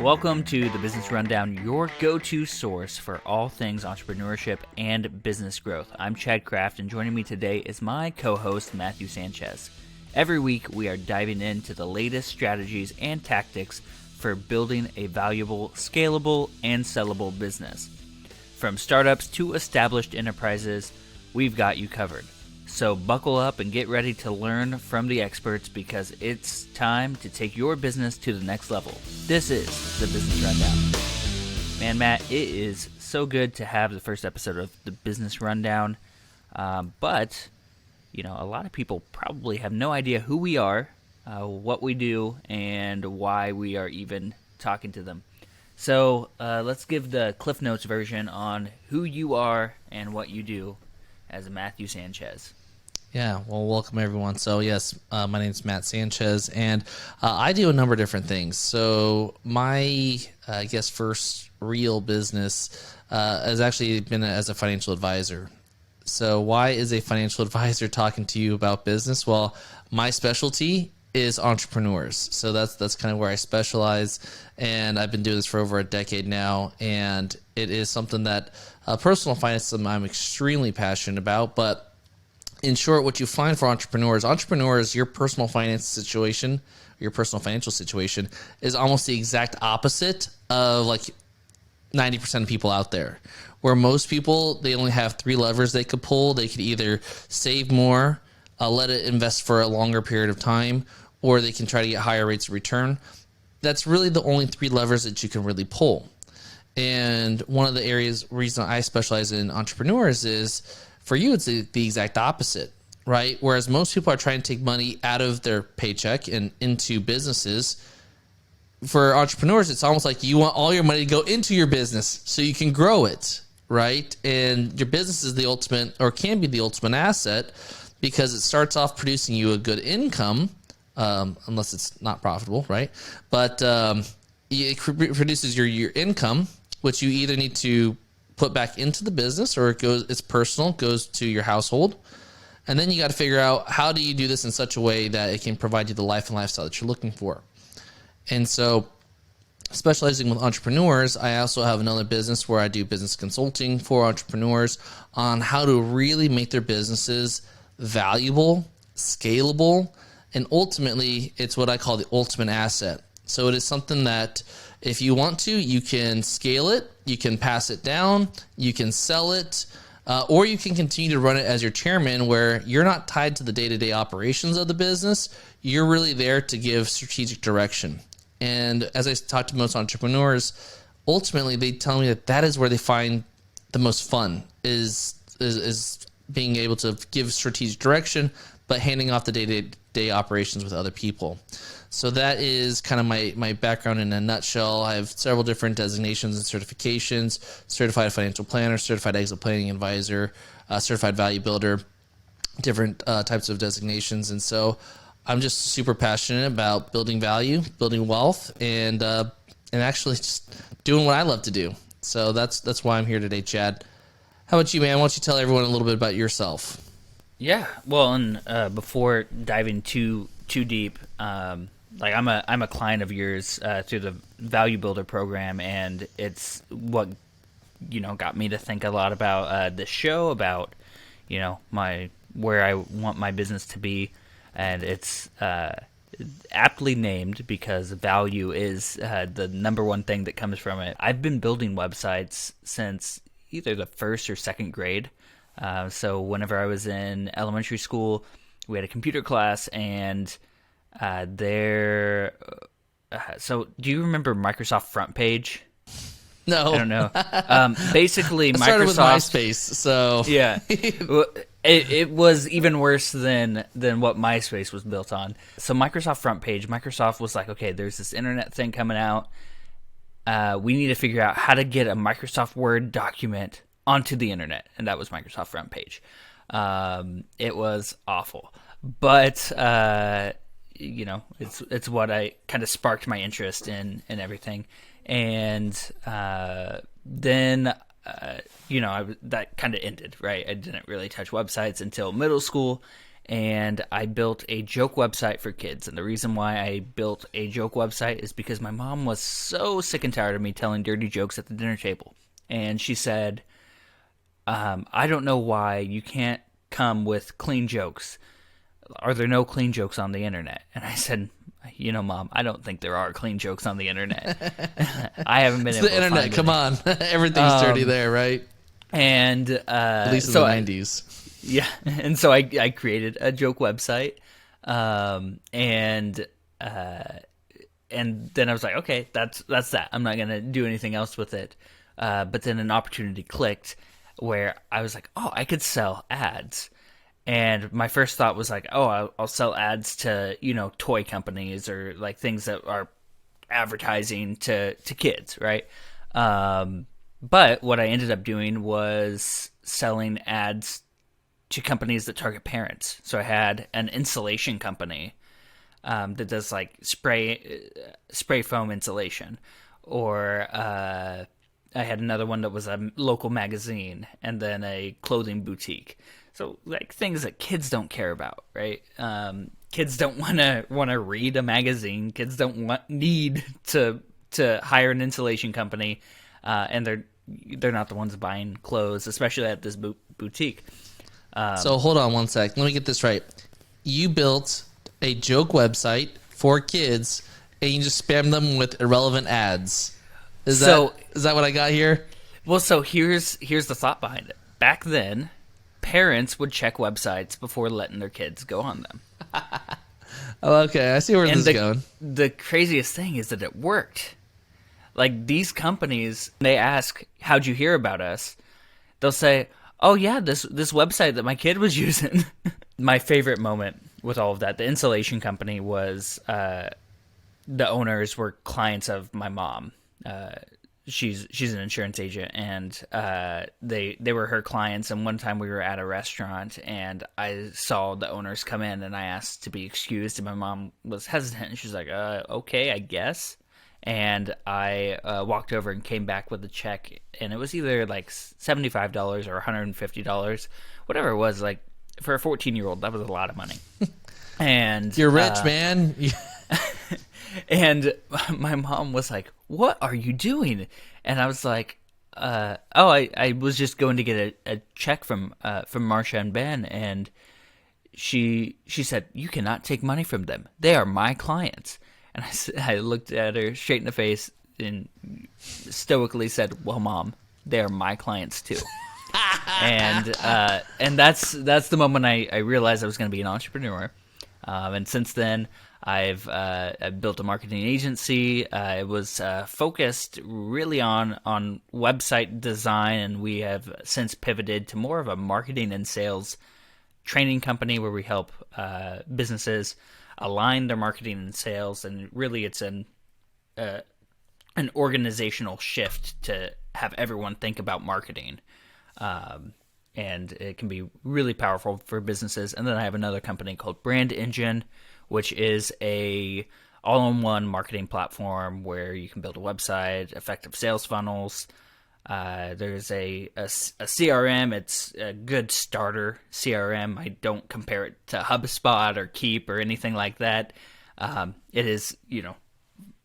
Welcome to the Business Rundown, your go-to source for all things entrepreneurship and business growth. I'm Chad Kraft, and joining me today is my co-host, Matthew Sanchez. Every week, we are diving into the latest strategies and tactics for building a valuable, scalable, and sellable business. From startups to established enterprises, we've got you covered. So buckle up and get ready to learn from the experts because it's time to take your business to the next level. This is the Business Rundown. Man, Matt, it is so good to have the first episode of the Business Rundown. But, you know, a lot of people probably have no idea who we are, what we do, and why we are even talking to them. So let's give the Cliff Notes version on who you are and what you do as Matthew Sanchez. Yeah, well, welcome everyone. So yes, my name is Matt Sanchez, and I do a number of different things. So my, first real business has actually been as a financial advisor. So why is a financial advisor talking to you about business? Well, my specialty is entrepreneurs. So that's kind of where I specialize, and I've been doing this for over a decade now, and it is something that personal finance I'm extremely passionate about. But in short, what you find for entrepreneurs, your personal finance situation, your personal financial situation is almost the exact opposite of like 90% of people out there. Where most people, they only have three levers they could pull. They could either save more, let it invest for a longer period of time, or they can try to get higher rates of return. That's really the only three levers that you can really pull. And one of the reason I specialize in entrepreneurs is for you, it's the exact opposite, right? Whereas most people are trying to take money out of their paycheck and into businesses. For entrepreneurs, it's almost like you want all your money to go into your business so you can grow it, right? And your business is the ultimate, or can be the ultimate asset, because it starts off producing you a good income, unless it's not profitable, right? But it produces your income, which you either need to put back into the business, or it's personal, goes to your household. And then you got to figure out, how do you do this in such a way that it can provide you the life and lifestyle that you're looking for? And so, specializing with entrepreneurs, I also have another business where I do business consulting for entrepreneurs on how to really make their businesses valuable, scalable, and ultimately, it's what I call the ultimate asset. So it is something that if you want to, you can scale it, you can pass it down, you can sell it, or you can continue to run it as your chairman, where you're not tied to the day-to-day operations of the business. You're really there to give strategic direction. And as I talk to most entrepreneurs, ultimately they tell me that is where they find the most fun, is being able to give strategic direction, but handing off the day-to-day operations with other people. So that is kind of my background in a nutshell. I have several different designations and certifications: certified financial planner, certified exit planning advisor, certified value builder, different types of designations. And so I'm just super passionate about building value, building wealth, and actually just doing what I love to do. So that's why I'm here today, Chad. How about you, man? Why don't you tell everyone a little bit about yourself? Yeah, well, and before diving too deep, I'm a client of yours through the Value Builder program, and it's what got me to think a lot about this show, about where I want my business to be, and it's aptly named because value is the number one thing that comes from it. I've been building websites since either the first or second grade. So whenever I was in elementary school, we had a computer class, and so do you remember Microsoft Front Page? No. I don't know. Basically, I started Microsoft, with MySpace, so yeah. It was even worse than what MySpace was built on. So Microsoft Front Page, Microsoft was like, okay, there's this internet thing coming out. We need to figure out how to get a Microsoft Word document onto the internet, and that was Microsoft Front Page. It was awful, but it's what I kind of sparked my interest in everything, and then that kind of ended, right? I didn't really touch websites until middle school, and I built a joke website for kids. And the reason why I built a joke website is because my mom was so sick and tired of me telling dirty jokes at the dinner table. And she said, I don't know why you can't come with clean jokes. Are there no clean jokes on the internet? And I said, Mom, I don't think there are clean jokes on the internet. I haven't been able to find the internet. Come on. Everything's dirty there, right? And at least in the 90s. Yeah, and so I created a joke website, and then I was like, okay, that's that. I'm not gonna do anything else with it. But then an opportunity clicked where I was like, oh, I could sell ads, and my first thought was like, oh, I'll sell ads to toy companies or like things that are advertising to kids, right? But what I ended up doing was selling ads to companies that target parents. So I had an insulation company that does like spray foam insulation, or I had another one that was a local magazine, and then a clothing boutique. So like things that kids don't care about, right? Kids don't want to read a magazine. Kids don't need to hire an insulation company, and they're not the ones buying clothes, especially at this boutique. So hold on one sec. Let me get this right. You built a joke website for kids, and you just spam them with irrelevant ads. Is that what I got here? Well, so here's the thought behind it. Back then, parents would check websites before letting their kids go on them. Oh, okay, I see where this is going. The craziest thing is that it worked. Like, these companies, they ask, how'd you hear about us? They'll say, oh yeah, this website that my kid was using. My favorite moment with all of that, the insulation company was, the owners were clients of my mom. She's an insurance agent, and they were her clients. And one time we were at a restaurant, and I saw the owners come in, and I asked to be excused, and my mom was hesitant, and she's like, okay, I guess. And I walked over and came back with a check, and it was either like $75 or $150, whatever it was. Like, for a 14-year-old, that was a lot of money. And you're rich, man. And my mom was like, what are you doing? And I was like, I was just going to get a check from Marsha and Ben. And she said, you cannot take money from them. They are my clients. And I looked at her straight in the face and stoically said, well, Mom, they are my clients too. and that's the moment I realized I was going to be an entrepreneur. And since then, I've built a marketing agency. It was focused really on website design, and we have since pivoted to more of a marketing and sales training company where we help businesses align their marketing and sales. And really, it's an organizational shift to have everyone think about marketing. And it can be really powerful for businesses. And then I have another company called Brand Engine, which is a all-in-one marketing platform where you can build a website, effective sales funnels. There's a CRM. It's a good starter CRM. I don't compare it to HubSpot or Keep or anything like that. It is,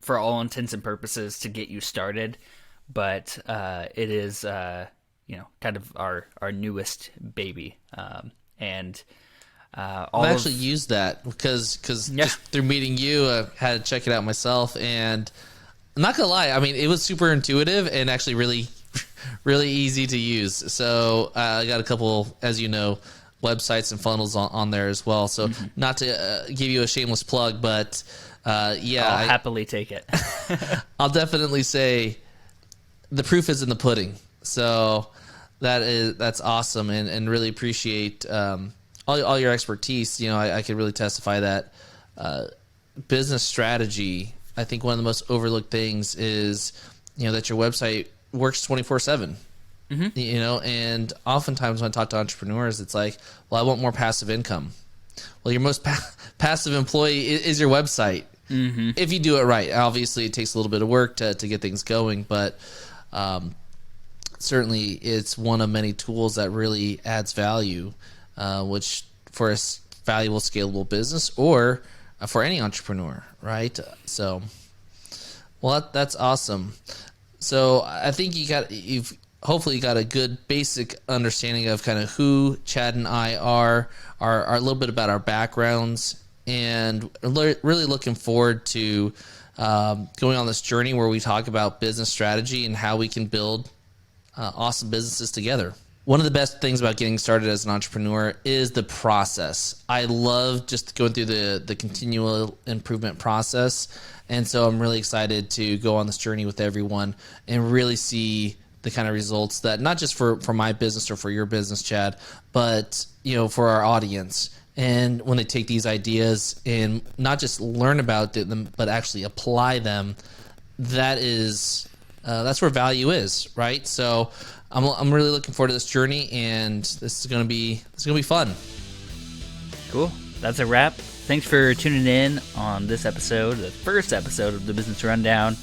for all intents and purposes to get you started, but it is kind of our newest baby. I've actually used that because just through meeting you, I had to check it out myself, and I'm not gonna lie, I mean, it was super intuitive and actually really, really easy to use. So I got a couple, as you know, websites and funnels on there as well. So not to give you a shameless plug, but I'll happily take it. I'll definitely say the proof is in the pudding. So that's awesome, and really appreciate all your expertise. I could really testify that business strategy, I think one of the most overlooked things is that your website works 24/7. And oftentimes when I talk to entrepreneurs, it's like, well, I want more passive income. Well, your most passive employee is your website. If you do it right. Obviously, it takes a little bit of work to get things going, but certainly it's one of many tools that really adds value, which for a valuable, scalable business, or for any entrepreneur, right? So, well, that's awesome. So I think you've hopefully got a good basic understanding of kind of who Chad and I are a little bit about our backgrounds, and really looking forward to going on this journey where we talk about business strategy and how we can build awesome businesses together. One of the best things about getting started as an entrepreneur is the process. I love just going through the continual improvement process. And so I'm really excited to go on this journey with everyone and really see the kind of results that not just for my business or for your business, Chad, but for our audience. And when they take these ideas and not just learn about them, but actually apply them, that's where value is, right? So I'm really looking forward to this journey, and this is gonna be fun. Cool. That's a wrap. Thanks for tuning in on this episode, the first episode of the Business Rundown,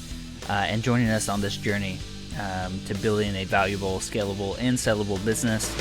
and joining us on this journey to building a valuable, scalable, and sellable business.